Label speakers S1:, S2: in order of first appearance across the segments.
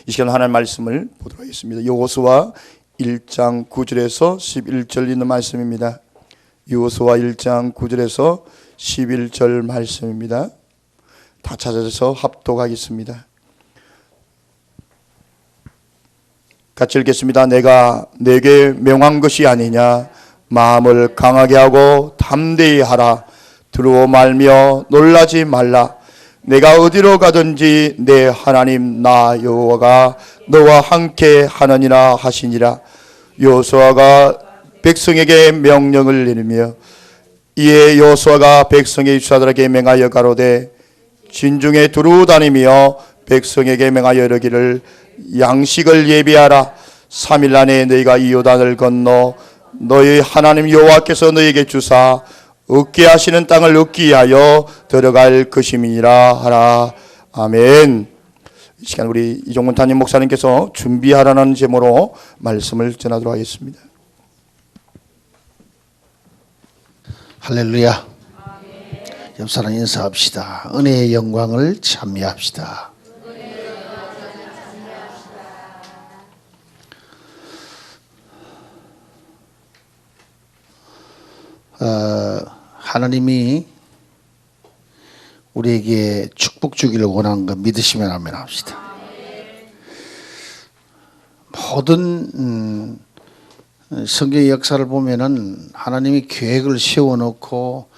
S1: 이 시간 하나님의 말씀을 보도록 하겠습니다. 여호수아 1장 9절에서 11절 있는 말씀입니다. 여호수아 1장 9절에서 11절 말씀입니다. 다 찾아서 합독하겠습니다. 같이 읽겠습니다. 내가 내게 명한 것이 아니냐. 마음을 강하게 하고 담대히 하라. 두려워 말며 놀라지 말라. 내가 어디로 가든지 내 하나님 나 여호와가 너와 함께 하느니라 하시니라. 여호수아가 백성에게 명령을 내리며 이에 여호수아가 백성의 유사들에게 맹하여 가로되 진중에 두루 다니며 백성에게 맹하여 이르기를 양식을 예비하라. 3일 안에 너희가 이 요단을 건너 너희 하나님 여호와께서 너희에게 주사 얻게 하시는 땅을 얻기 위하여 들어갈 것임이니라 하라. 아멘. 이 시간 우리 이종문 담임 목사님께서 준비하라는 제목으로 말씀을 전하도록 하겠습니다.
S2: 할렐루야. 옆 사람 인사합시다. 은혜의 영광을 찬미합시다. 하나님이 우리에게 축복 주기를 원하는 거 믿으시면 아멘 합시다. 모든 성경의 역사를 보면은 하나님이 계획을 세워놓고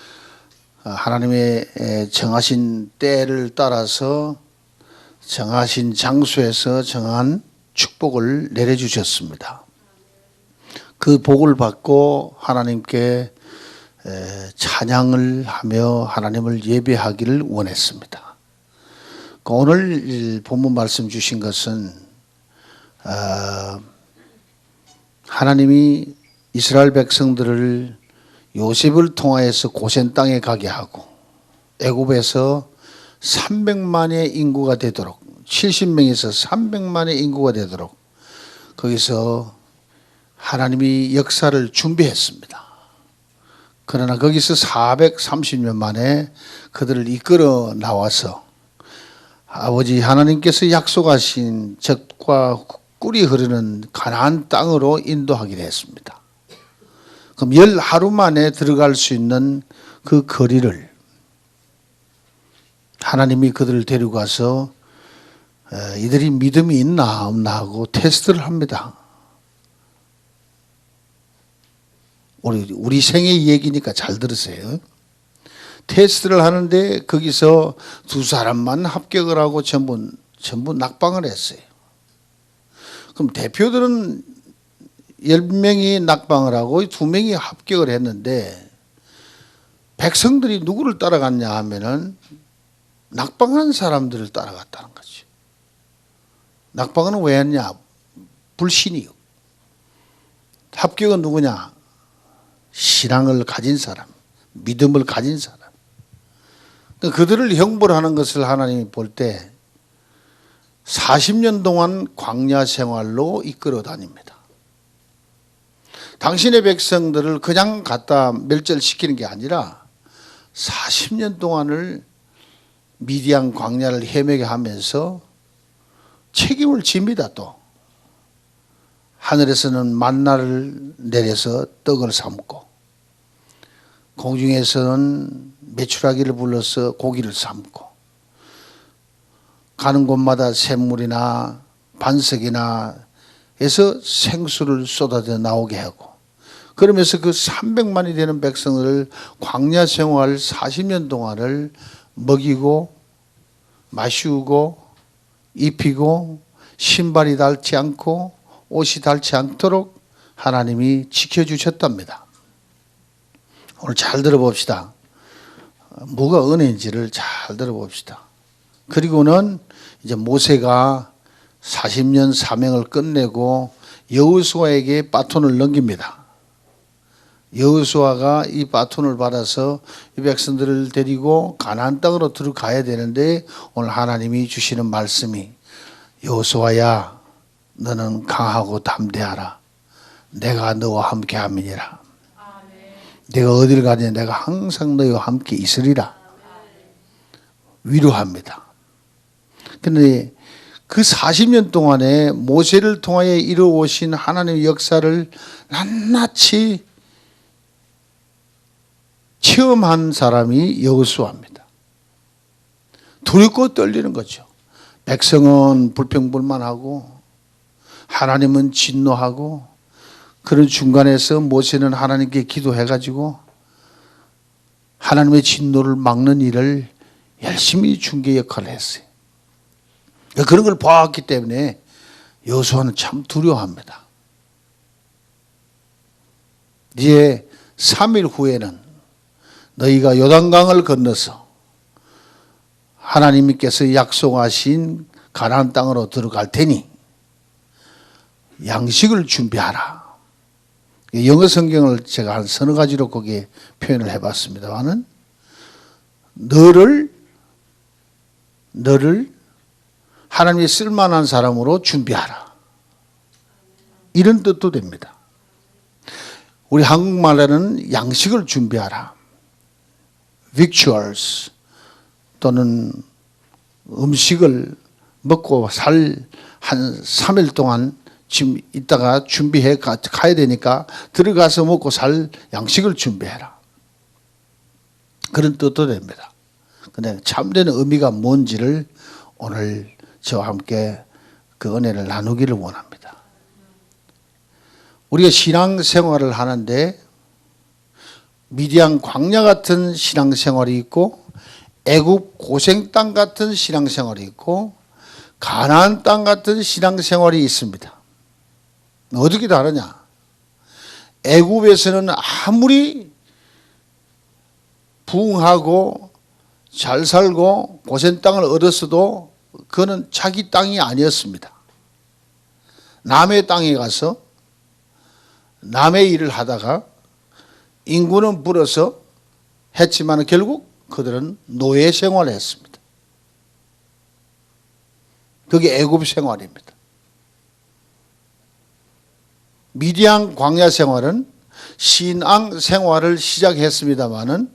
S2: 하나님의 정하신 때를 따라서 정하신 장소에서 정한 축복을 내려주셨습니다. 그 복을 받고 하나님께 찬양을 하며 하나님을 예배하기를 원했습니다. 오늘 본문 말씀 주신 것은 하나님이 이스라엘 백성들을 요셉을 통하여서 고센 땅에 가게 하고 애굽에서 300만의 인구가 되도록 70명에서 300만의 인구가 되도록 거기서 하나님이 역사를 준비했습니다. 그러나 거기서 430년 만에 그들을 이끌어 나와서 아버지 하나님께서 약속하신 젖과 꿀이 흐르는 가나안 땅으로 인도하기로 했습니다. 그럼 10하루 만에 들어갈 수 있는 그 거리를 하나님이 그들을 데리고 가서 이들이 믿음이 있나 없나 하고 테스트를 합니다. 우리 생의 얘기니까 잘 들으세요. 테스트를 하는데 거기서 2사람만 합격을 하고 전부 낙방을 했어요. 그럼 대표들은 10명이 낙방을 하고 2명이 합격을 했는데 백성들이 누구를 따라갔냐 하면은 낙방한 사람들을 따라갔다는 거죠. 낙방은 왜 했냐? 불신이요. 합격은 누구냐? 신앙을 가진 사람, 믿음을 가진 사람. 그들을 형벌하는 것을 하나님이 볼 때 40년 동안 광야 생활로 이끌어 다닙니다. 당신의 백성들을 그냥 갖다 멸절시키는 게 아니라 40년 동안을 미디안 광야를 헤매게 하면서 책임을 집니다. 또 하늘에서는 만나를 내려서 떡을 삶고 공중에서는 메추라기를 불러서 고기를 삶고 가는 곳마다 샘물이나 반석이나 해서 생수를 쏟아져 나오게 하고 그러면서 그 300만이 되는 백성을 광야 생활 40년 동안을 먹이고 마시우고 입히고 신발이 닳지 않고 옷이 닳지 않도록 하나님이 지켜주셨답니다. 오늘 잘 들어봅시다. 뭐가 은혜인지를 잘 들어봅시다. 그리고는 이제 모세가 40년 사명을 끝내고 여호수아에게 바톤을 넘깁니다. 여호수아가 이 바톤을 받아서 이 백성들을 데리고 가나안 땅으로 들어가야 되는데 오늘 하나님이 주시는 말씀이 여호수아야 너는 강하고 담대하라. 내가 너와 함께 함이니라. 내가 어디를 가든 내가 항상 너희와 함께 있으리라. 위로합니다. 그런데 그 40년 동안에 모세를 통하여 이루어오신 하나님의 역사를 낱낱이 체험한 사람이 여호수아입니다. 두렵고 떨리는 거죠. 백성은 불평불만하고 하나님은 진노하고, 그런 중간에서 모세는 하나님께 기도해가지고 하나님의 진노를 막는 일을 열심히 중개 역할을 했어요. 그런 걸 봐왔기 때문에 여호수아는 참 두려워합니다. 이제 3일 후에는 너희가 요단강을 건너서 하나님께서 약속하신 가나안 땅으로 들어갈 테니 양식을 준비하라. 영어 성경을 제가 한 서너 가지로 거기에 표현을 해봤습니다만은, 너를 하나님이 쓸만한 사람으로 준비하라, 이런 뜻도 됩니다. 우리 한국말에는 양식을 준비하라, victuals, 또는 음식을 먹고 살 한 3일 동안 지금 이따가 준비해 가야 되니까 들어가서 먹고 살 양식을 준비해라, 그런 뜻도 됩니다. 근데 참된 의미가 뭔지를 오늘 저와 함께 그 은혜를 나누기를 원합니다. 우리가 신앙생활을 하는데 미디안 광야 같은 신앙생활이 있고, 애굽 고생 땅 같은 신앙생활이 있고, 가나안 땅 같은 신앙생활이 있습니다. 어떻게 다르냐? 애굽에서는 아무리 부흥하고 잘 살고 고생 땅을 얻었어도 그거는 자기 땅이 아니었습니다. 남의 땅에 가서 남의 일을 하다가 인구는 불어서 했지만 결국 그들은 노예 생활을 했습니다. 그게 애굽 생활입니다. 미디안 광야 생활은 신앙 생활을 시작했습니다마는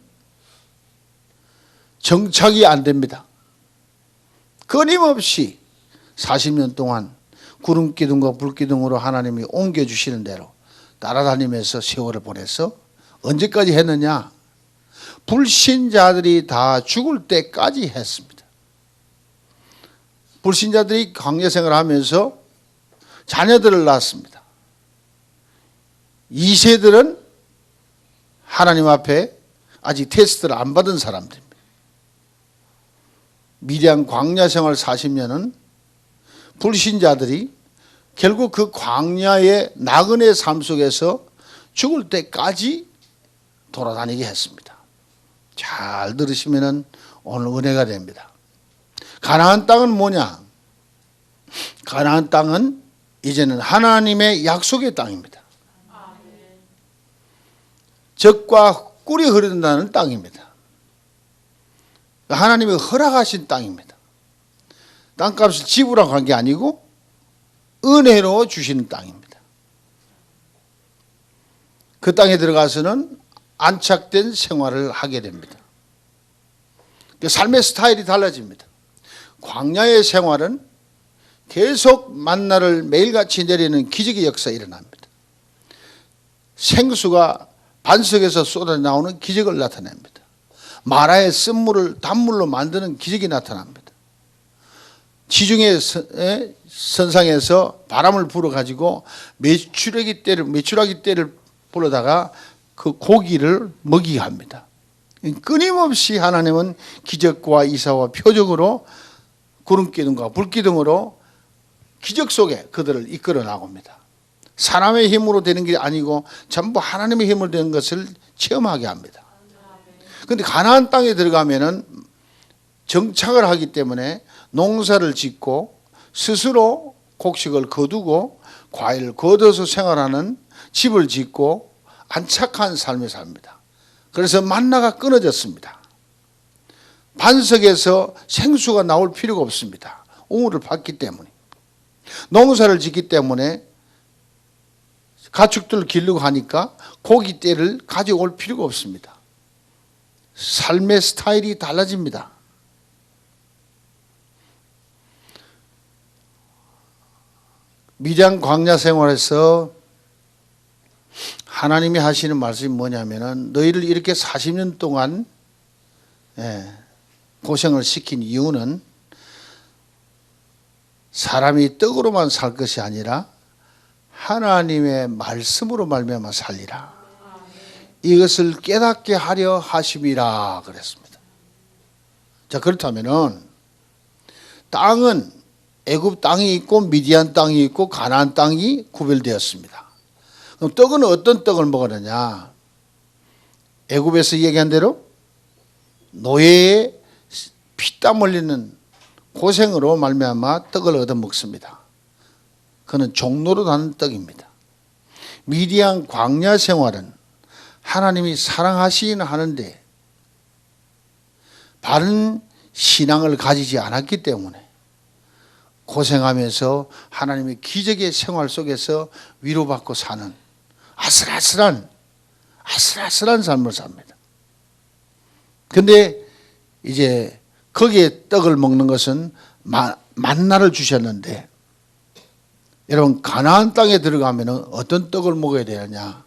S2: 정착이 안 됩니다. 끊임없이 40년 동안 구름 기둥과 불 기둥으로 하나님이 옮겨주시는 대로 따라다니면서 세월을 보내서 언제까지 했느냐? 불신자들이 다 죽을 때까지 했습니다. 불신자들이 광야 생활을 하면서 자녀들을 낳았습니다. 2세들은 하나님 앞에 아직 테스트를 안 받은 사람들입니다. 미디안 광야 생활 40년은 불신자들이 결국 그 광야의 나그네 삶 속에서 죽을 때까지 돌아다니게 했습니다. 잘 들으시면 오늘 은혜가 됩니다. 가나안 땅은 뭐냐? 가나안 땅은 이제는 하나님의 약속의 땅입니다. 젖과 꿀이 흐른다는 땅입니다. 하나님이 허락하신 땅입니다. 땅값을 지불하고 간 게 아니고 은혜로 주시는 땅입니다. 그 땅에 들어가서는 안착된 생활을 하게 됩니다. 삶의 스타일이 달라집니다. 광야의 생활은 계속 만나를 매일같이 내리는 기적의 역사가 일어납니다. 생수가 반석에서 쏟아 나오는 기적을 나타냅니다. 마라의 쓴물을 단물로 만드는 기적이 나타납니다. 지중해 선상에서 바람을 불어가지고 메추라기 떼를 불어다가 그 고기를 먹이게 합니다. 끊임없이 하나님은 기적과 이사와 표적으로 구름기둥과 불기둥으로 기적 속에 그들을 이끌어 나옵니다. 사람의 힘으로 되는 게 아니고 전부 하나님의 힘으로 되는 것을 체험하게 합니다. 그런데 가나안 땅에 들어가면은 정착을 하기 때문에 농사를 짓고 스스로 곡식을 거두고 과일을 거둬서 생활하는 집을 짓고 안착한 삶을 삽니다. 그래서 만나가 끊어졌습니다. 반석에서 생수가 나올 필요가 없습니다. 우물을 팠기 때문에. 농사를 짓기 때문에 가축들을 기르고 하니까 고기떼를 가져올 필요가 없습니다. 삶의 스타일이 달라집니다. 미디안 광야 생활에서 하나님이 하시는 말씀이 뭐냐면은 너희를 이렇게 40년 동안 고생을 시킨 이유는 사람이 떡으로만 살 것이 아니라 하나님의 말씀으로 말미암아 살리라. 이것을 깨닫게 하려 하심이라 그랬습니다. 자, 그렇다면은 땅은 애굽 땅이 있고 미디안 땅이 있고 가나안 땅이 구별되었습니다. 그럼 떡은 어떤 떡을 먹었느냐? 애굽에서 얘기한 대로 노예의 피땀 흘리는 고생으로 말미암아 떡을 얻어 먹습니다. 그는 종로로 나는 떡입니다. 미디안 광야 생활은 하나님이 사랑하시기는 하는데 바른 신앙을 가지지 않았기 때문에 고생하면서 하나님의 기적의 생활 속에서 위로받고 사는 아슬아슬한 삶을 삽니다. 근데 이제 거기에 떡을 먹는 것은 만나를 주셨는데 여러분 가나안 땅에 들어가면 어떤 떡을 먹어야 되느냐?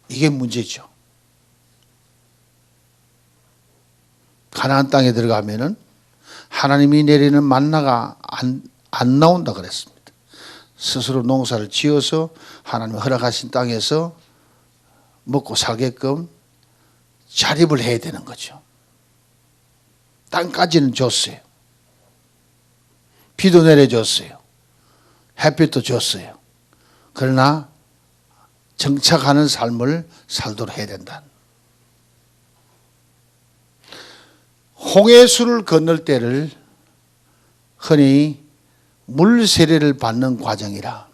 S2: 이게 문제죠. 가나안 땅에 들어가면 하나님이 내리는 만나가 안 나온다 그랬습니다. 스스로 농사를 지어서 하나님 허락하신 땅에서 먹고 살게끔 자립을 해야 되는 거죠. 땅까지는 줬어요. 비도 내려줬어요. 햇빛도 줬어요. 그러나 정착하는 삶을 살도록 해야 된다. 홍해수를 건널 때를 흔히 물세례를 받는 과정이라.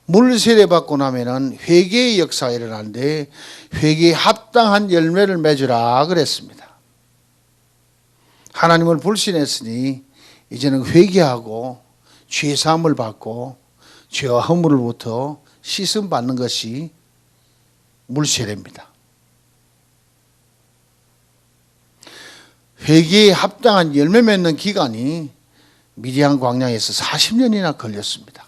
S2: 물세례 받고 나면은 회개의 역사가 일어나는데 회개에 합당한 열매를 맺으라 그랬습니다. 하나님을 불신했으니 이제는 회개하고 죄 사함을 받고 죄와 허물로부터 씻음 받는 것이 물세례입니다. 회개에 합당한 열매 맺는 기간이 미디안 광야에서 40년이나 걸렸습니다.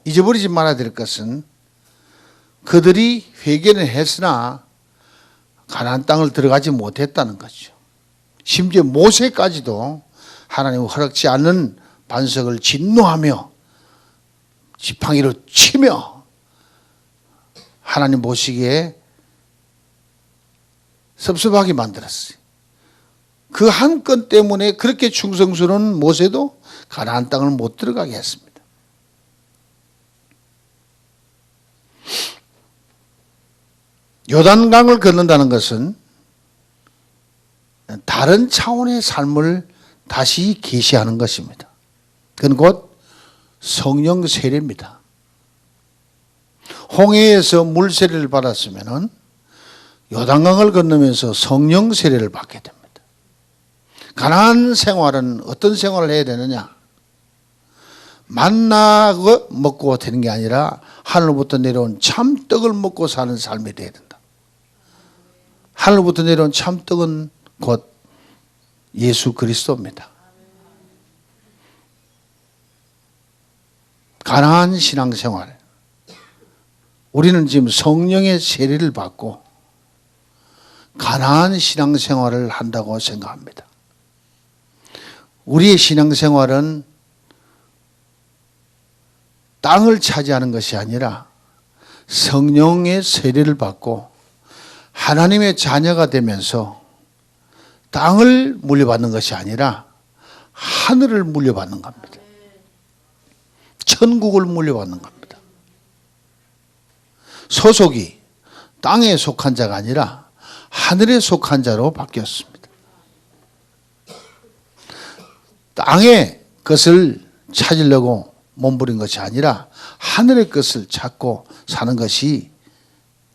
S2: 잊어버리지 말아야 될 것은 그들이 회개는 했으나 가나안 땅을 들어가지 못했다는 거죠. 심지어 모세까지도 하나님을 허락지 않는 반석을 진노하며 지팡이로 치며 하나님 보시기에 섭섭하게 만들었어요. 그 한 건 때문에 그렇게 충성스러운 모세도 가나안 땅을 못 들어가게 했습니다. 요단강을 건넌다는 것은 다른 차원의 삶을 다시 계시하는 것입니다. 그건 곧 성령 세례입니다. 홍해에서 물 세례를 받았으면 요단강을 건너면서 성령 세례를 받게 됩니다. 가나안 생활은 어떤 생활을 해야 되느냐? 만나 먹고 되는 게 아니라 하늘로부터 내려온 참떡을 먹고 사는 삶이 되어야 된다. 하늘로부터 내려온 참떡은 곧 예수 그리스도입니다. 가나안 신앙생활, 우리는 지금 성령의 세례를 받고 가나안 신앙생활을 한다고 생각합니다. 우리의 신앙생활은 땅을 차지하는 것이 아니라 성령의 세례를 받고 하나님의 자녀가 되면서 땅을 물려받는 것이 아니라 하늘을 물려받는 겁니다. 천국을 물려받는 겁니다. 소속이 땅에 속한 자가 아니라 하늘에 속한 자로 바뀌었습니다. 땅의 것을 찾으려고 몸부린 것이 아니라 하늘의 것을 찾고 사는 것이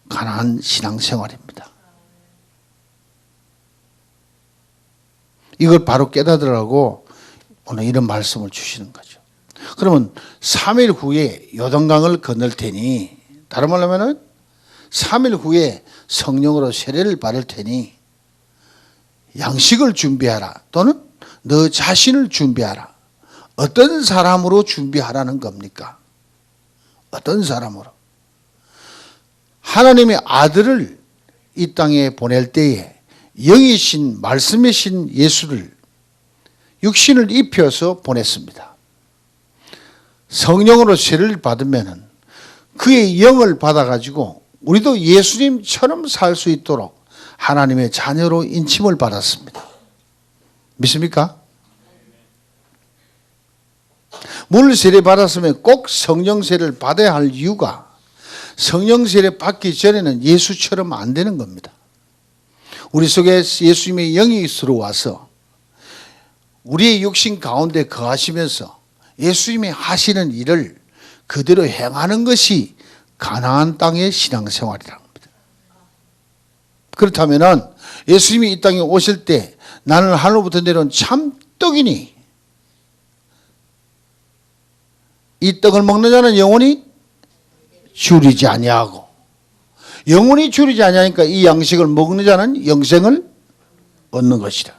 S2: 가나안 신앙생활입니다. 이걸 바로 깨닫으라고 오늘 이런 말씀을 주시는 거죠. 그러면 3일 후에 요단강을 건널 테니, 다른 말로 하면 3일 후에 성령으로 세례를 받을 테니 양식을 준비하라, 또는 너 자신을 준비하라, 어떤 사람으로 준비하라는 겁니까? 어떤 사람으로? 하나님의 아들을 이 땅에 보낼 때에 영이신 말씀이신 예수를 육신을 입혀서 보냈습니다. 성령으로 세례를 받으면 그의 영을 받아가지고 우리도 예수님처럼 살 수 있도록 하나님의 자녀로 인침을 받았습니다. 믿습니까? 물 세례 받았으면 꼭 성령 세례를 받아야 할 이유가 성령 세례 받기 전에는 예수처럼 안 되는 겁니다. 우리 속에 예수님의 영이 들어와서 우리의 육신 가운데 거하시면서 예수님이 하시는 일을 그대로 행하는 것이 가나안 땅의 신앙생활이라는 겁니다. 그렇다면 예수님이 이 땅에 오실 때 나는 하늘로부터 내려온 참떡이니 이 떡을 먹는 자는 영원히 줄이지 아니하고, 영원히 줄이지 아니하니까 이 양식을 먹는 자는 영생을 얻는 것이다.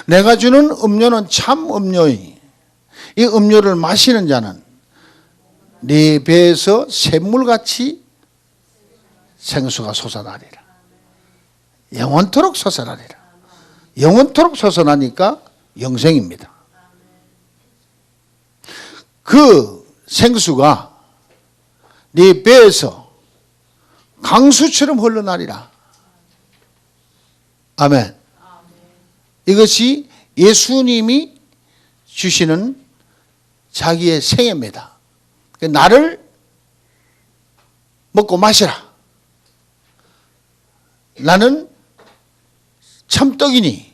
S2: 내가 주는 음료는 참 음료이니 이 음료를 마시는 자는 네 배에서 샘물같이 생수가 솟아나리라. 영원토록 솟아나리라. 영원토록 솟아나니까 영생입니다. 그 생수가 네 배에서 강수처럼 흘러나리라. 아멘. 이것이 예수님이 주시는 자기의 생애입니다. 나를 먹고 마시라. 나는 참떡이니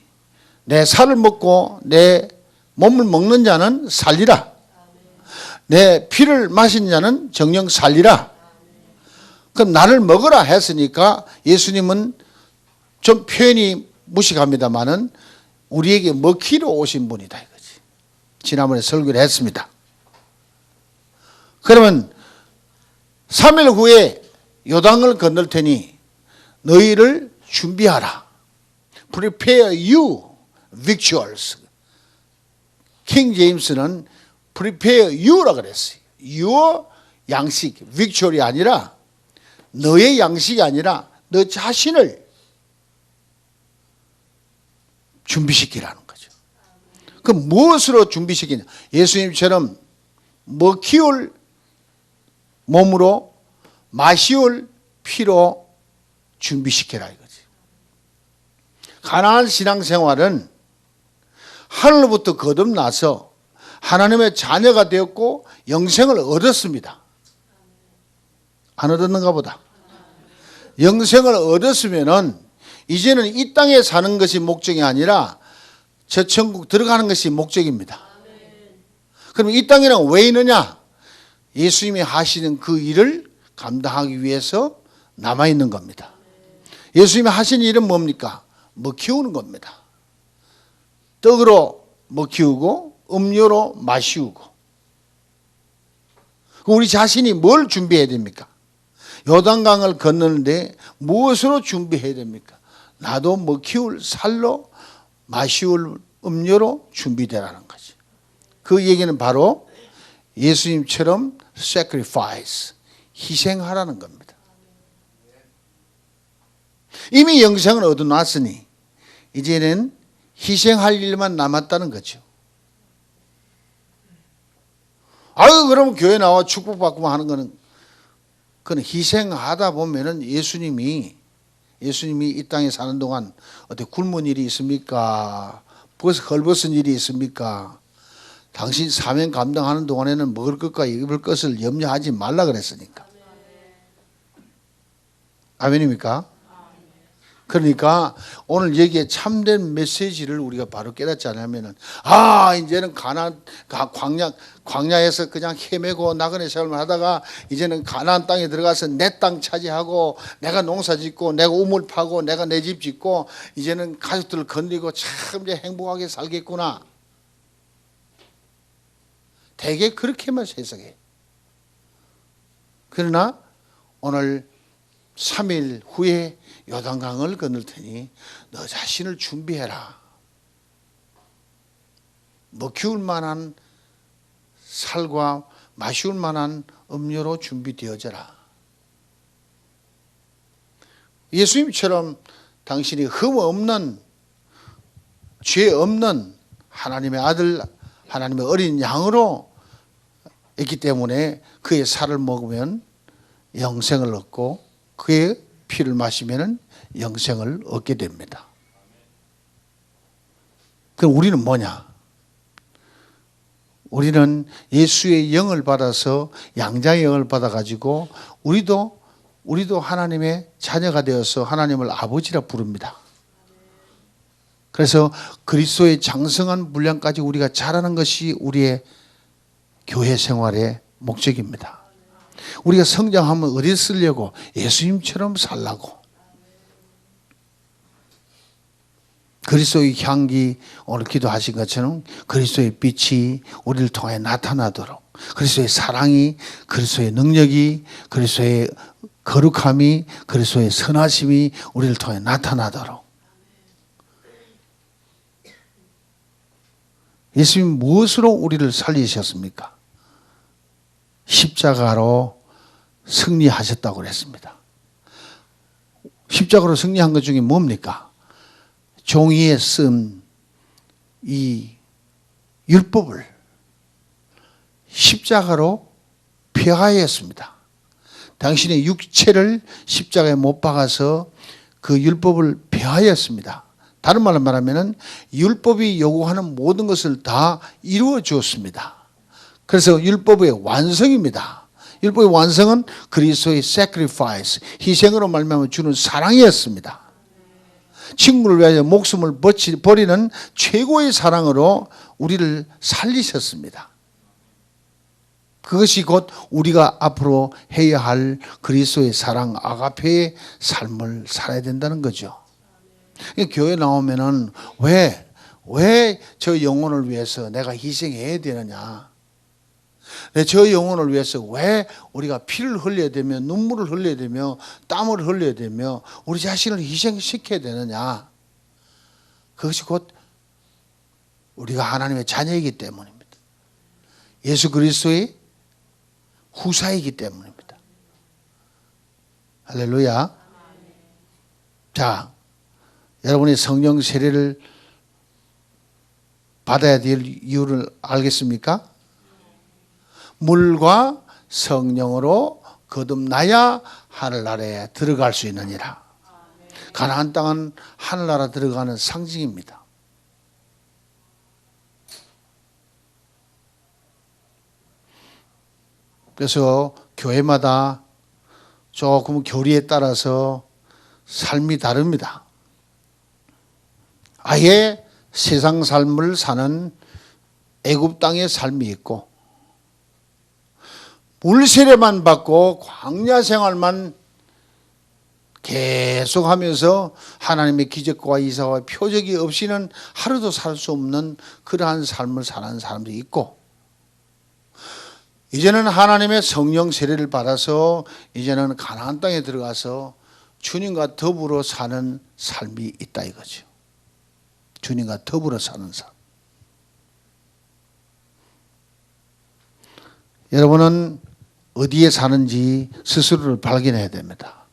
S2: 내 살을 먹고 내 몸을 먹는 자는 살리라. 내 피를 마신 자는 정녕 살리라. 그럼 나를 먹으라 했으니까 예수님은 좀 표현이 무식합니다마는 우리에게 먹히러 오신 분이다 이거지. 지난번에 설교를 했습니다. 그러면 3일 후에 요단을 건널 테니 너희를 준비하라. Prepare you victuals. 킹 제임스는 Prepare you라 그랬어요. Your 양식, victual이 아니라 너의 양식이 아니라 너 자신을 준비시키라는 거죠. 그럼 무엇으로 준비시키냐? 예수님처럼 먹히올 몸으로 마시올 피로 준비시키라 이거지. 가나안 신앙생활은 하늘로부터 거듭나서 하나님의 자녀가 되었고 영생을 얻었습니다. 안 얻었는가 보다. 영생을 얻었으면은 이제는 이 땅에 사는 것이 목적이 아니라 저 천국 들어가는 것이 목적입니다. 그럼 이 땅에는 왜 있느냐? 예수님이 하시는 그 일을 감당하기 위해서 남아있는 겁니다. 예수님이 하신 일은 뭡니까? 먹히우는 겁니다. 떡으로 먹히우고 음료로 마시우고. 우리 자신이 뭘 준비해야 됩니까? 요단강을 건너는데 무엇으로 준비해야 됩니까? 나도 먹히울 살로 마시울 음료로 준비되라는 거지. 그 얘기는 바로 예수님처럼 sacrifice, 희생하라는 겁니다. 이미 영생을 얻어놨으니 이제는 희생할 일만 남았다는 거죠. 아유, 그러면 교회 나와 축복받고 하는 거는 그건 희생하다 보면은 예수님이 이 땅에 사는 동안 어떻게 굶은 일이 있습니까? 헐벗은 일이 있습니까? 당신 사명 감당하는 동안에는 먹을 것과 입을 것을 염려하지 말라 그랬으니까. 아멘입니까? 그러니까 오늘 여기에 참된 메시지를 우리가 바로 깨닫지 않으면은 이제는 광야에서 그냥 헤매고 나그네 생활만 하다가 이제는 가나안 땅에 들어가서 내 땅 차지하고 내가 농사 짓고 내가 우물 파고 내가 내 집 짓고 이제는 가족들을 건드리고 참 이제 행복하게 살겠구나. 대개 그렇게만 해석해. 그러나 오늘 3일 후에 요단강을 건널 테니 너 자신을 준비해라. 먹히울 만한 살과 마시울 만한 음료로 준비되어져라. 예수님처럼 당신이 흠 없는, 죄 없는 하나님의 아들, 하나님의 어린 양으로 있기 때문에 그의 살을 먹으면 영생을 얻고 그의 피를 마시면 영생을 얻게 됩니다. 그럼 우리는 뭐냐? 우리는 예수의 영을 받아서, 양자의 영을 받아가지고 우리도 하나님의 자녀가 되어서 하나님을 아버지라 부릅니다. 그래서 그리스도의 장성한 분량까지 우리가 자라는 것이 우리의 교회 생활의 목적입니다. 우리가 성장하면 어디 쓰려고? 예수님처럼 살라고. 그리스도의 향기, 오늘 기도하신 것처럼 그리스도의 빛이 우리를 통해 나타나도록, 그리스도의 사랑이, 그리스도의 능력이, 그리스도의 거룩함이, 그리스도의 선하심이 우리를 통해 나타나도록. 예수님 무엇으로 우리를 살리셨습니까? 십자가로 승리하셨다고 그랬습니다. 십자가로 승리한 것 중에 뭡니까? 종이에 쓴 이 율법을 십자가로 폐하였습니다. 당신의 육체를 십자가에 못 박아서 그 율법을 폐하였습니다. 다른 말로 말하면 율법이 요구하는 모든 것을 다 이루어 주었습니다. 그래서 율법의 완성입니다. 율법의 완성은 그리스도의 sacrifice, 희생으로 말미암아 주는 사랑이었습니다. 친구를 위하여 목숨을 버리는 최고의 사랑으로 우리를 살리셨습니다. 그것이 곧 우리가 앞으로 해야 할 그리스도의 사랑, 아가페의 삶을 살아야 된다는 거죠. 교회 나오면은 왜 저 영혼을 위해서 내가 희생해야 되느냐? 저 영혼을 위해서 왜 우리가 피를 흘려야 되며 눈물을 흘려야 되며 땀을 흘려야 되며 우리 자신을 희생시켜야 되느냐? 그것이 곧 우리가 하나님의 자녀이기 때문입니다. 예수 그리스도의 후사이기 때문입니다. 할렐루야. 자, 여러분이 성령 세례를 받아야 될 이유를 알겠습니까? 물과 성령으로 거듭나야 하늘나라에 들어갈 수 있느니라. 가나안 땅은 하늘나라 들어가는 상징입니다. 그래서 교회마다 조금 교리에 따라서 삶이 다릅니다. 아예 세상 삶을 사는 애굽 땅의 삶이 있고, 물세례만 받고 광야 생활만 계속하면서 하나님의 기적과 이사와 표적이 없이는 하루도 살 수 없는 그러한 삶을 사는 사람들이 있고, 이제는 하나님의 성령 세례를 받아서 이제는 가나안 땅에 들어가서 주님과 더불어 사는 삶이 있다 이거죠. 주님과 더불어 사는 삶. 여러분은 어디에 사는지 스스로를 발견해야 됩니다.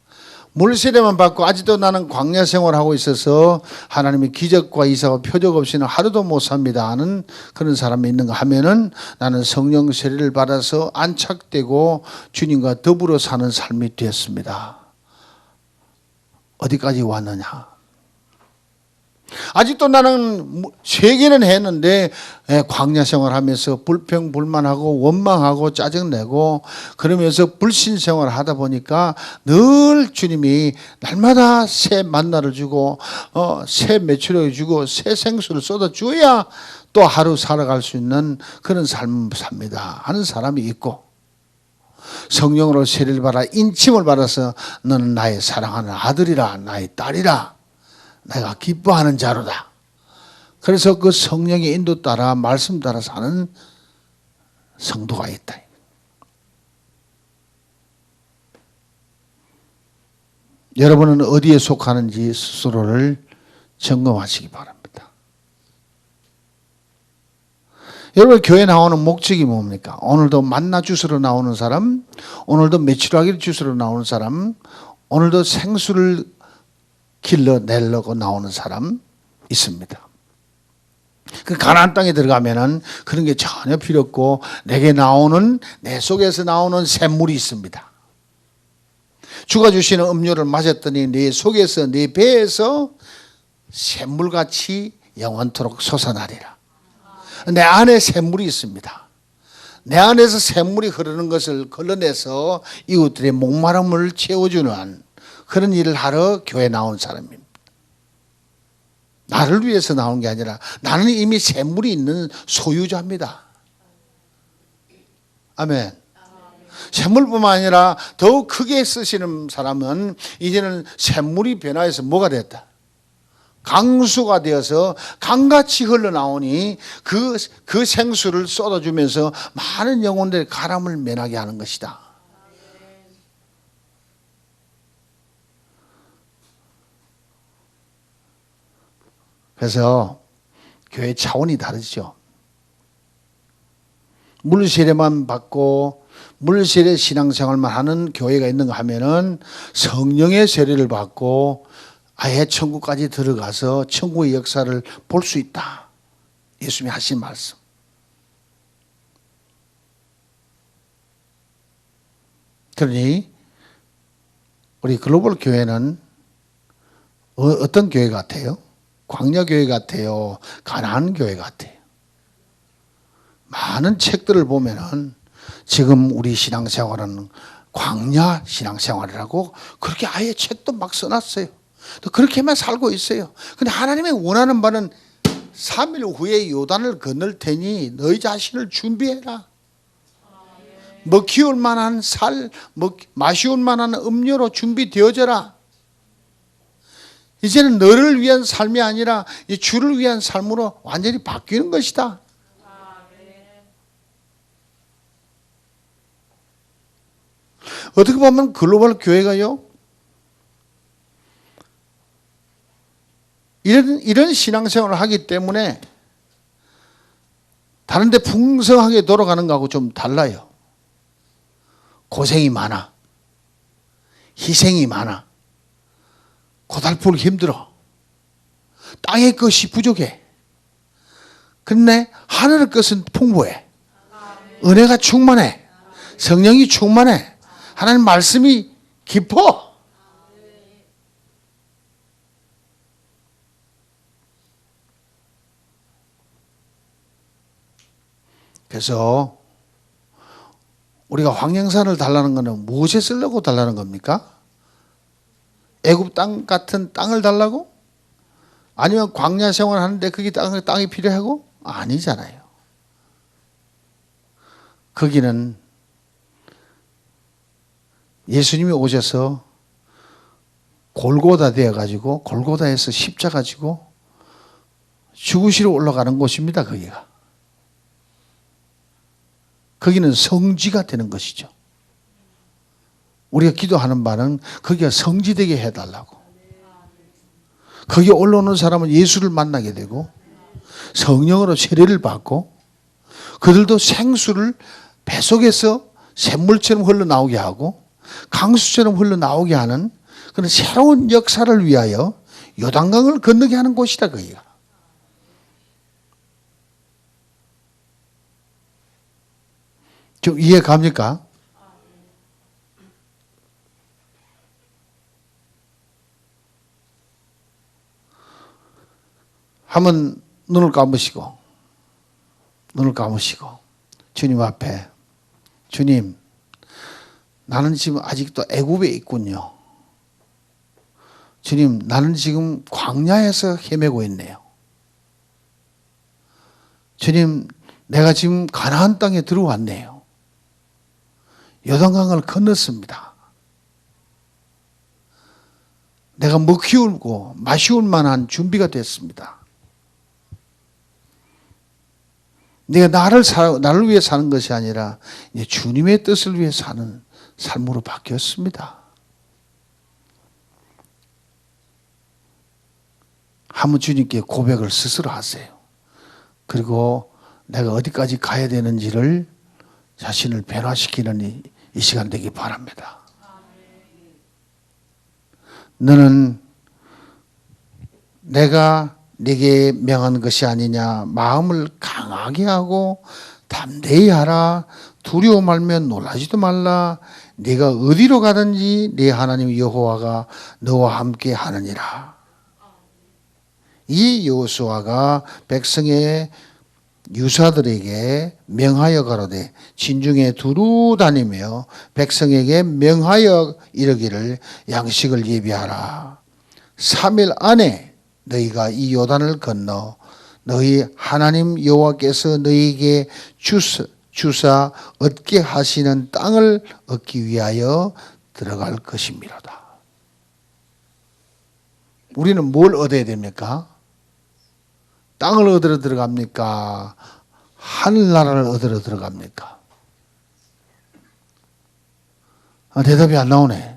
S2: 물세례만 받고 아직도 나는 광야 생활하고 있어서 하나님의 기적과 이사와 표적 없이는 하루도 못 삽니다 하는 그런 사람이 있는가 하면은 나는 성령 세례를 받아서 안착되고 주님과 더불어 사는 삶이 되었습니다. 어디까지 왔느냐? 아직도 나는 세계는 했는데 광야 생활하면서 불평불만하고 원망하고 짜증내고 그러면서 불신 생활을 하다 보니까 늘 주님이 날마다 새 만나를 주고 새 매출을 주고 새 생수를 쏟아줘야 또 하루 살아갈 수 있는 그런 삶을 삽니다 하는 사람이 있고, 성령으로 세례를 받아 인침을 받아서 너는 나의 사랑하는 아들이라 나의 딸이라 내가 기뻐하는 자로다. 그래서 그 성령의 인도 따라 말씀 따라 사는 성도가 있다. 여러분은 어디에 속하는지 스스로를 점검하시기 바랍니다. 여러분 교회 나오는 목적이 뭡니까? 오늘도 만나 주스러 나오는 사람, 오늘도 메추라기를 주스러 나오는 사람, 오늘도 생수를 길러내려고 나오는 사람 있습니다. 그 가나안 땅에 들어가면은 그런 게 전혀 필요 없고 내게 나오는 내 속에서 나오는 샘물이 있습니다. 주가 주시는 음료를 마셨더니 내 속에서 내 배에서 샘물같이 영원토록 솟아나리라. 내 안에 샘물이 있습니다. 내 안에서 샘물이 흐르는 것을 걸러내서 이웃들의 목마름을 채워주는 그런 일을 하러 교회 나온 사람입니다. 나를 위해서 나온 게 아니라 나는 이미 샘물이 있는 소유자입니다. 아멘. 샘물뿐만 아니라 더욱 크게 쓰시는 사람은 이제는 샘물이 변화해서 뭐가 됐다? 강수가 되어서 강같이 흘러나오니 그 생수를 쏟아주면서 많은 영혼들의 가람을 면하게 하는 것이다. 그래서 교회 차원이 다르죠. 물 세례만 받고 물 세례 신앙생활만 하는 교회가 있는가 하면은 성령의 세례를 받고 아예 천국까지 들어가서 천국의 역사를 볼 수 있다. 예수님이 하신 말씀. 그러니 우리 글로벌 교회는 어떤 교회 같아요? 광야 교회 같아요? 가나안 교회 같아요? 많은 책들을 보면은 지금 우리 신앙생활은 광야 신앙생활이라고 그렇게 아예 책도 막 써놨어요. 또 그렇게만 살고 있어요. 근데 하나님이 원하는 바는 3일 후에 요단을 건널 테니 너희 자신을 준비해라. 먹히울 만한 마시울 만한 음료로 준비되어져라. 이제는 너를 위한 삶이 아니라 이 주를 위한 삶으로 완전히 바뀌는 것이다. 어떻게 보면 글로벌 교회가요, 이런 신앙생활을 하기 때문에 다른 데 풍성하게 돌아가는 거하고 좀 달라요. 고생이 많아. 희생이 많아. 고달프고 힘들어. 땅의 것이 부족해. 근데 하늘의 것은 풍부해. 은혜가 충만해. 성령이 충만해. 하나님 말씀이 깊어. 그래서 우리가 황영산을 달라는 것은 무엇에 쓰려고 달라는 겁니까? 애굽 땅 같은 땅을 달라고? 아니면 광야 생활하는데 그게 땅이 필요하고? 아니잖아요. 거기는 예수님이 오셔서 골고다 되어가지고 골고다에서 십자가 지고 죽으시러 올라가는 곳입니다. 거기는 성지가 되는 것이죠. 우리가 기도하는 바는 거기가 성지되게 해달라고. 거기 올라오는 사람은 예수를 만나게 되고 성령으로 세례를 받고 그들도 생수를 뱃속에서 샘물처럼 흘러나오게 하고 강수처럼 흘러나오게 하는 그런 새로운 역사를 위하여 요단강을 건너게 하는 곳이다. 거기가. 좀 이해 갑니까? 한번 눈을 감으시고 주님 앞에, 주님, 나는 지금 아직도 애굽에 있군요. 주님, 나는 지금 광야에서 헤매고 있네요. 주님, 내가 지금 가나안 땅에 들어왔네요. 요단강을 건넜습니다. 내가 먹히울고 마시울 만한 준비가 됐습니다. 내가 나를 위해 사는 것이 아니라 이제 주님의 뜻을 위해 사는 삶으로 바뀌었습니다. 한번 주님께 고백을 스스로 하세요. 그리고 내가 어디까지 가야 되는지를 자신을 변화시키는 이 시간 되기 바랍니다. 너는 내가 네게 명한 것이 아니냐. 마음을 강하게 하고 담대히 하라. 두려워 말면 놀라지도 말라. 네가 어디로 가든지 네 하나님 여호와가 너와 함께 하느니라. 이 여호수아가 백성의 유사들에게 명하여 가로되 진중에 두루 다니며 백성에게 명하여 이르기를 양식을 예비하라. 3일 안에 너희가 이 요단을 건너 너희 하나님 여호와께서 너희에게 주사 얻게 하시는 땅을 얻기 위하여 들어갈 것이미로다. 우리는 뭘 얻어야 됩니까? 땅을 얻으러 들어갑니까? 하늘나라를 얻으러 들어갑니까? 대답이 안 나오네.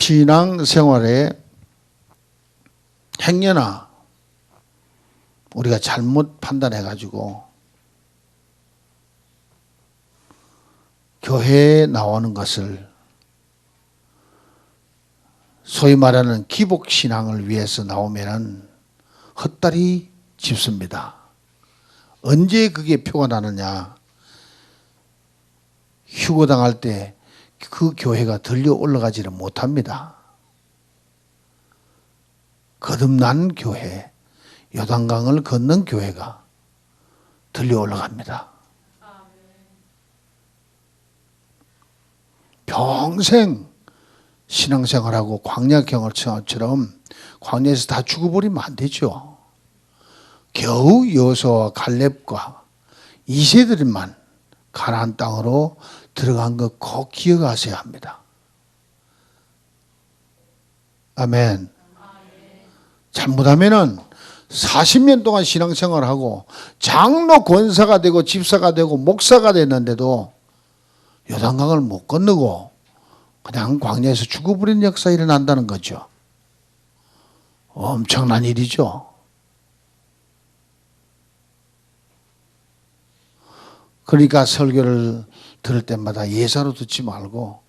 S2: 신앙 생활에 행여나 우리가 잘못 판단해가지고 교회에 나오는 것을 소위 말하는 기복신앙을 위해서 나오면은 헛다리 짚습니다. 언제 그게 표가 나느냐? 휴거당할 때 그 교회가 들려 올라가지를 못합니다. 거듭난 교회, 요단강을 건넌 교회가 들려 올라갑니다. 평생 신앙생활하고 광야경험처럼 광야에서 다 죽어버리면 안 되죠. 겨우 여호수아와 갈렙과 이세들만 가나안 땅으로 들어간 거 꼭 기억하셔야 합니다. 아멘. 잘못하면은 40년 동안 신앙생활하고 장로 권사가 되고 집사가 되고 목사가 됐는데도 요단강을 못 건너고 그냥 광야에서 죽어버린 역사 일어난다는 거죠. 엄청난 일이죠. 그러니까 설교를 들을 때마다 예사로 듣지 말고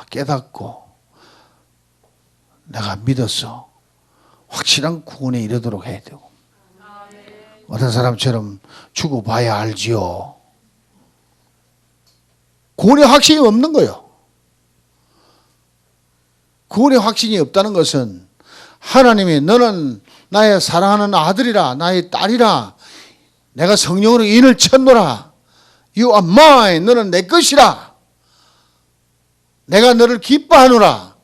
S2: 깨닫고 내가 믿었어. 확실한 구원에 이르도록 해야 되고 어떤 사람처럼 죽어봐야 알지요. 구원의 확신이 없는 거예요. 구원의 확신이 없다는 것은 하나님이 너는 나의 사랑하는 아들이라 나의 딸이라 내가 성령으로 인을 쳤노라. You are mine. 너는 내 것이라. 내가 너를 기뻐하노라.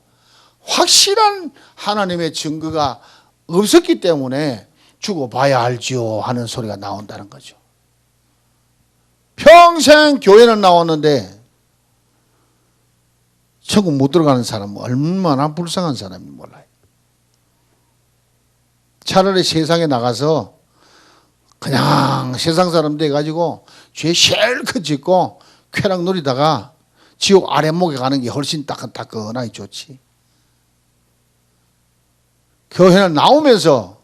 S2: 확실한 하나님의 증거가 없었기 때문에 죽어봐야 알지요 하는 소리가 나온다는 거죠. 평생 교회는 나왔는데 천국 못 들어가는 사람은 얼마나 불쌍한 사람인지 몰라요. 차라리 세상에 나가서 그냥 세상 사람 돼가지고 죄 실컷 짓고 쾌락 누리다가 지옥 아랫목에 가는 게 훨씬 따끈따끈하게 좋지. 교회는 나오면서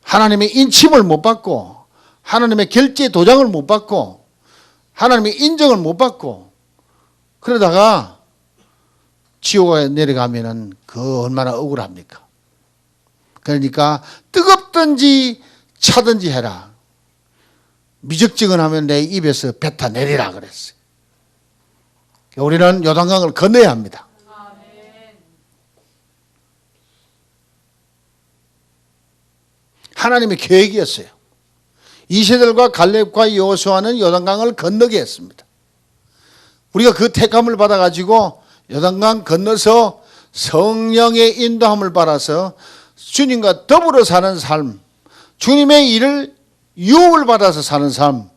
S2: 하나님의 인침을 못 받고 하나님의 결제 도장을 못 받고 하나님의 인정을 못 받고 그러다가 지옥에 내려가면은 그 얼마나 억울합니까? 그러니까 뜨겁든지 차든지 해라. 미적지근하면 내 입에서 뱉어내리라 그랬어요. 우리는 요단강을 건너야 합니다. 하나님의 계획이었어요. 이세들과 갈렙과 여호수아는 요단강을 건너게 했습니다. 우리가 그 택함을 받아가지고 요단강 건너서 성령의 인도함을 받아서 주님과 더불어 사는 삶, 주님의 일을 유혹을 받아서 사는 삶,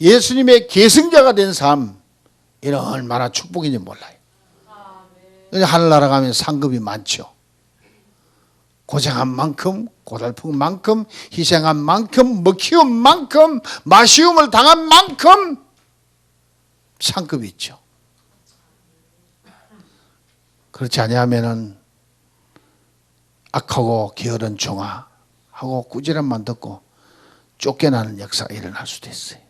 S2: 예수님의 계승자가 된 삶, 이는 얼마나 축복인지 몰라요. 하늘나라 가면 상급이 많죠. 고생한 만큼, 고달픈 만큼, 희생한 만큼, 먹히운 만큼, 마시움을 당한 만큼 상급이 있죠. 그렇지 아니하면은 악하고 게으른 종아하고 꾸지람만 듣고 쫓겨나는 역사가 일어날 수도 있어요.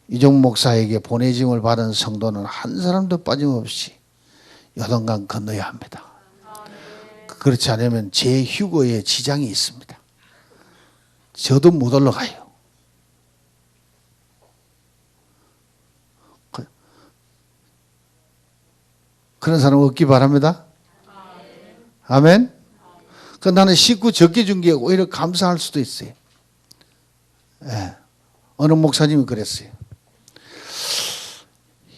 S2: 이종 목사에게 보내짐을 받은 성도는 한 사람도 빠짐없이 요단강 건너야 합니다. 그렇지 않으면 제 휴거에 지장이 있습니다. 저도 못 올라가요. 그런 사람 없기 바랍니다. 아멘. 그 나는 식구 적게 준 게 오히려 감사할 수도 있어요. 예. 어느 목사님이 그랬어요.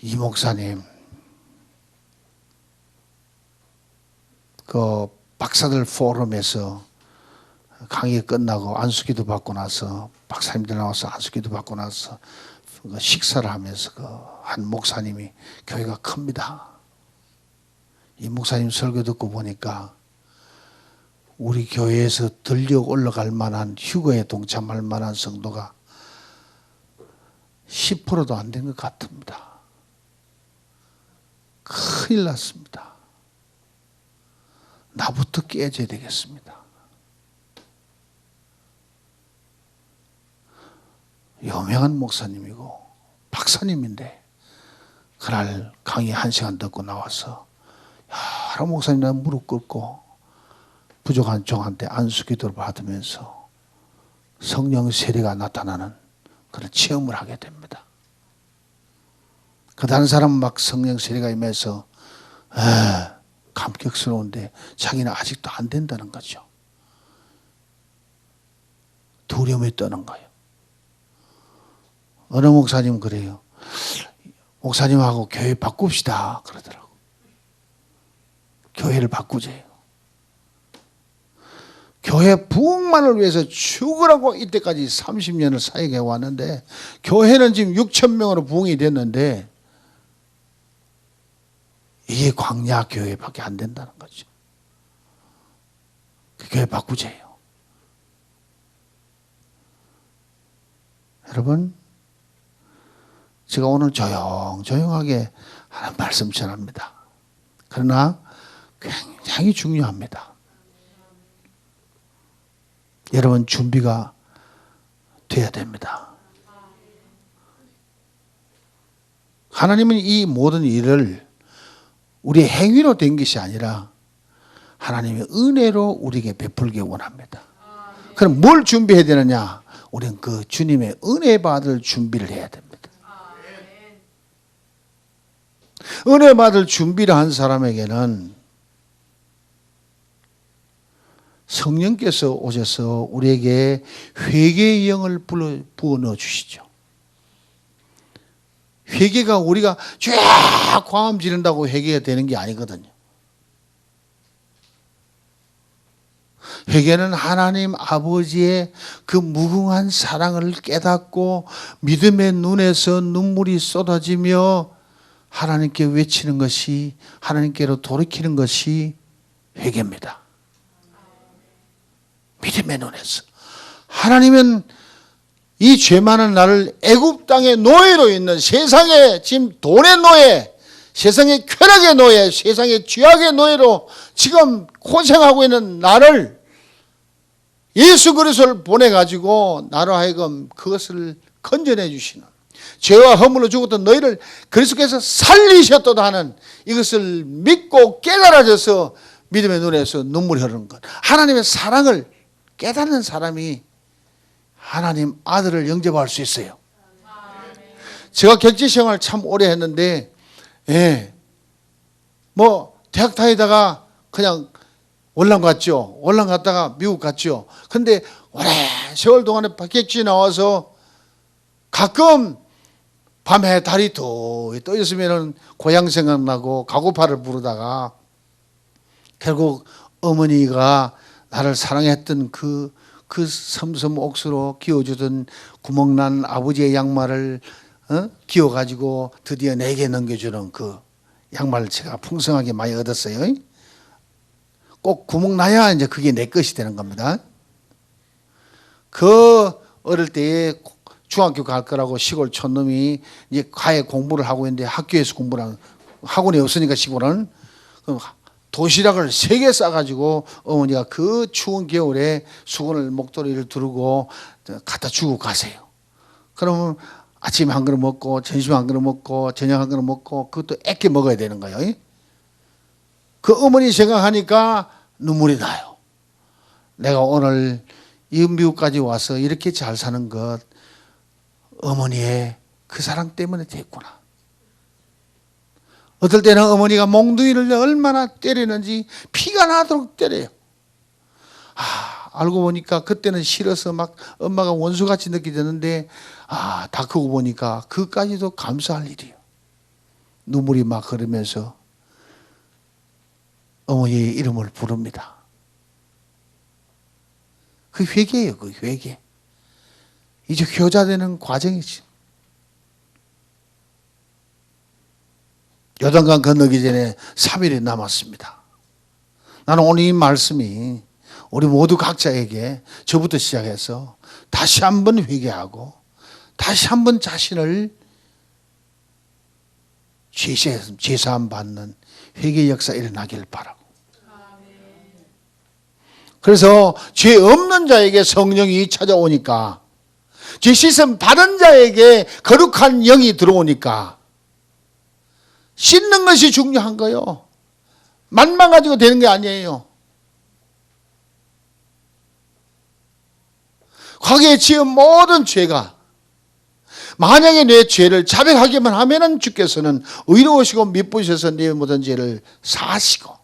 S2: 이 목사님, 그 박사들 포럼에서 강의 끝나고 안수기도 받고 나서 박사님들 나와서 안수기도 받고 나서 그 식사를 하면서 그 한 목사님이 교회가 큽니다. 이 목사님 설교 듣고 보니까 우리 교회에서 들려 올라갈 만한 휴거에 동참할 만한 성도가 10%도 안 된 것 같습니다. 큰일 났습니다. 나부터 깨져야 되겠습니다. 유명한 목사님이고 박사님인데 그날 강의 1시간 듣고 나와서 여러 목사님들 무릎 꿇고 부족한 종한테 안수기도를 받으면서 성령 세례가 나타나는 그런 체험을 하게 됩니다. 그 다른 사람은 막 성령 세례가 임해서 감격스러운데 자기는 아직도 안 된다는 거죠. 두려움이 떠는 거예요. 어느 목사님은 그래요. 목사님하고 교회 바꿉시다 그러더라고. 교회를 바꾸재요. 교회 부흥만을 위해서 죽으라고 이때까지 30년을 사역해 왔는데 교회는 지금 6,000명으로 부흥이 됐는데 이게 광야 교회밖에 안 된다는 거죠. 그 교회 바꾸재요. 여러분, 제가 오늘 조용하게 하는 말씀 전합니다. 그러나 굉장히 중요합니다. 여러분 준비가 돼야 됩니다. 하나님은 이 모든 일을 우리의 행위로 된 것이 아니라 하나님의 은혜로 우리에게 베풀기 원합니다. 그럼 뭘 준비해야 되느냐? 우리는 그 주님의 은혜 받을 준비를 해야 됩니다. 은혜 받을 준비를 한 사람에게는 성령께서 오셔서 우리에게 회개의 영을 부어 넣어 주시죠. 회개가 우리가 쫙 과음 지른다고 회개가 되는 게 아니거든요. 회개는 하나님 아버지의 그 무궁한 사랑을 깨닫고 믿음의 눈에서 눈물이 쏟아지며 하나님께 외치는 것이, 하나님께로 돌이키는 것이 회개입니다. 믿음의 눈에서. 하나님은 이 죄 많은 나를 애굽 땅의 노예로 있는 세상의 지금 돈의 노예, 세상의 쾌락의 노예, 세상의 죄악의 노예로 지금 고생하고 있는 나를 예수 그리스도를 보내가지고 나로 하여금 그것을 건져내 주시는, 죄와 허물로 죽었던 너희를 그리스도께서 살리셨도다 하는 이것을 믿고 깨달아져서 믿음의 눈에서 눈물이 흐르는 것. 하나님의 사랑을 깨닫는 사람이 하나님 아들을 영접할 수 있어요. 제가 격지 생활 참 오래 했는데, 대학 다니다가 그냥 월남 갔죠. 월남 갔다가 미국 갔죠. 근데 오래 세월 동안에 격지 나와서 가끔 밤에 달이 떠 있으면 고향 생각나고 가고파를 부르다가 결국 어머니가 나를 사랑했던 그 섬섬 옥수로 끼워주던 구멍난 아버지의 양말을 끼워가지고 드디어 내게 넘겨주는 그 양말을 제가 풍성하게 많이 얻었어요. 꼭 구멍 나야 이제 그게 내 것이 되는 겁니다. 그 어릴 때에 중학교 갈 거라고 시골 촌놈이 이제 과외 공부를 하고 있는데 학교에서 공부를 하는 학원이 없으니까 시골은 그럼 도시락을 3개 싸가지고 어머니가 그 추운 겨울에 수건을 목도리를 두르고 갖다 주고 가세요. 그러면 아침에 한 그릇 먹고 점심에 한 그릇 먹고 저녁 한 그릇 먹고 그것도 애껴 먹어야 되는 거예요. 그 어머니 생각하니까 눈물이 나요. 내가 오늘 이 미국까지 와서 이렇게 잘 사는 것 어머니의 그 사랑 때문에 됐구나. 어떨 때는 어머니가 몽둥이를 얼마나 때리는지 피가 나도록 때려요. 알고 보니까 그때는 싫어서 막 엄마가 원수같이 느껴졌는데 다 크고 보니까 그까지도 감사할 일이에요. 눈물이 막 흐르면서 어머니의 이름을 부릅니다. 그 회개예요. 그 회개. 이제 효자되는 과정이지. 요단강 건너기 전에 3일이 남았습니다. 나는 오늘 이 말씀이 우리 모두 각자에게 저부터 시작해서 다시 한번 회개하고 다시 한번 자신을 죄사함 받는 회개 역사 일어나길 바라고. 그래서 죄 없는 자에게 성령이 찾아오니까 죄 씻음 받은 자에게 거룩한 영이 들어오니까 씻는 것이 중요한 거요. 만만 가지고 되는 게 아니에요. 과거에 지은 모든 죄가 만약에 내 죄를 자백하기만 하면은 주께서는 의로우시고 미쁘셔서 내 모든 죄를 사하시고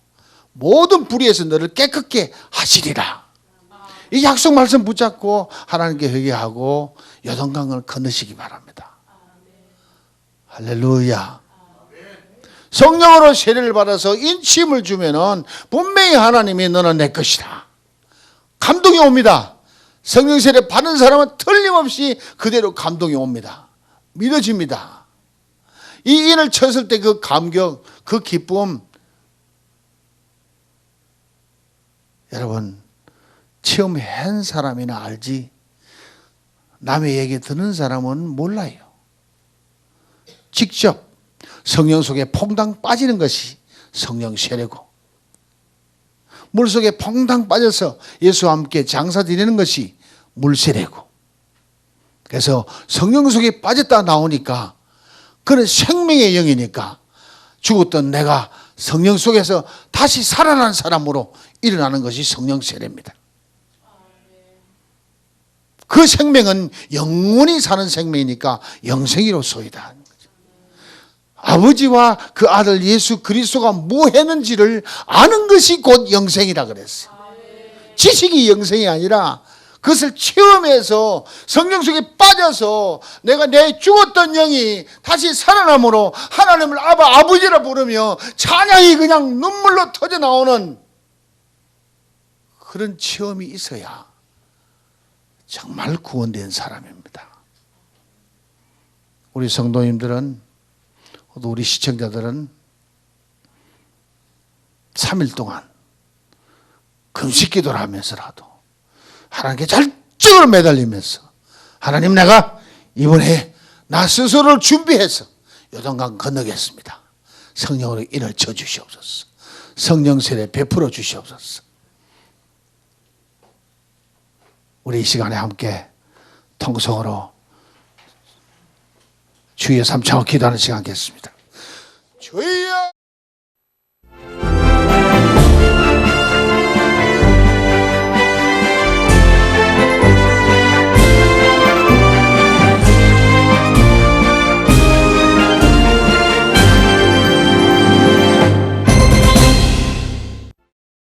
S2: 모든 불의에서 너를 깨끗게 하시리라. 이 약속 말씀 붙잡고 하나님께 회개하고 요단강을 건너시기 바랍니다. 할렐루야. 성령으로 세례를 받아서 인침을 주면은 분명히 하나님이 너는 내 것이다. 감동이 옵니다. 성령 세례 받은 사람은 틀림없이 그대로 감동이 옵니다. 믿어집니다. 이 인을 쳤을 때 그 감격, 그 기쁨, 여러분 체험한 사람이나 알지 남의 얘기 듣는 사람은 몰라요. 직접 성령 속에 퐁당 빠지는 것이 성령 세례고 물속에 퐁당 빠져서 예수와 함께 장사 지내는 것이 물세례고 그래서 성령 속에 빠졌다 나오니까 그는 생명의 영이니까 죽었던 내가 성령 속에서 다시 살아난 사람으로 일어나는 것이 성령 세례입니다. 그 생명은 영원히 사는 생명이니까 영생이로소이다. 아버지와 그 아들 예수 그리스도가 뭐 했는지를 아는 것이 곧 영생이라 그랬어요. 지식이 영생이 아니라 그것을 체험해서 성령 속에 빠져서 내가 내 죽었던 영이 다시 살아남으로 하나님을 아버지라 부르며 찬양이 그냥 눈물로 터져 나오는 그런 체험이 있어야 정말 구원된 사람입니다. 우리 성도님들은 또 우리 시청자들은 3일 동안 금식 기도를 하면서라도 하나님께 절정으로 매달리면서 하나님 내가 이번에 나 스스로를 준비해서 요단강 건너겠습니다. 성령으로 인을 쳐 주시옵소서. 성령 세례 베풀어 주시옵소서. 우리 이 시간에 함께 통성으로 주의 삼창을 기도하는 시간 갖겠습니다. 주여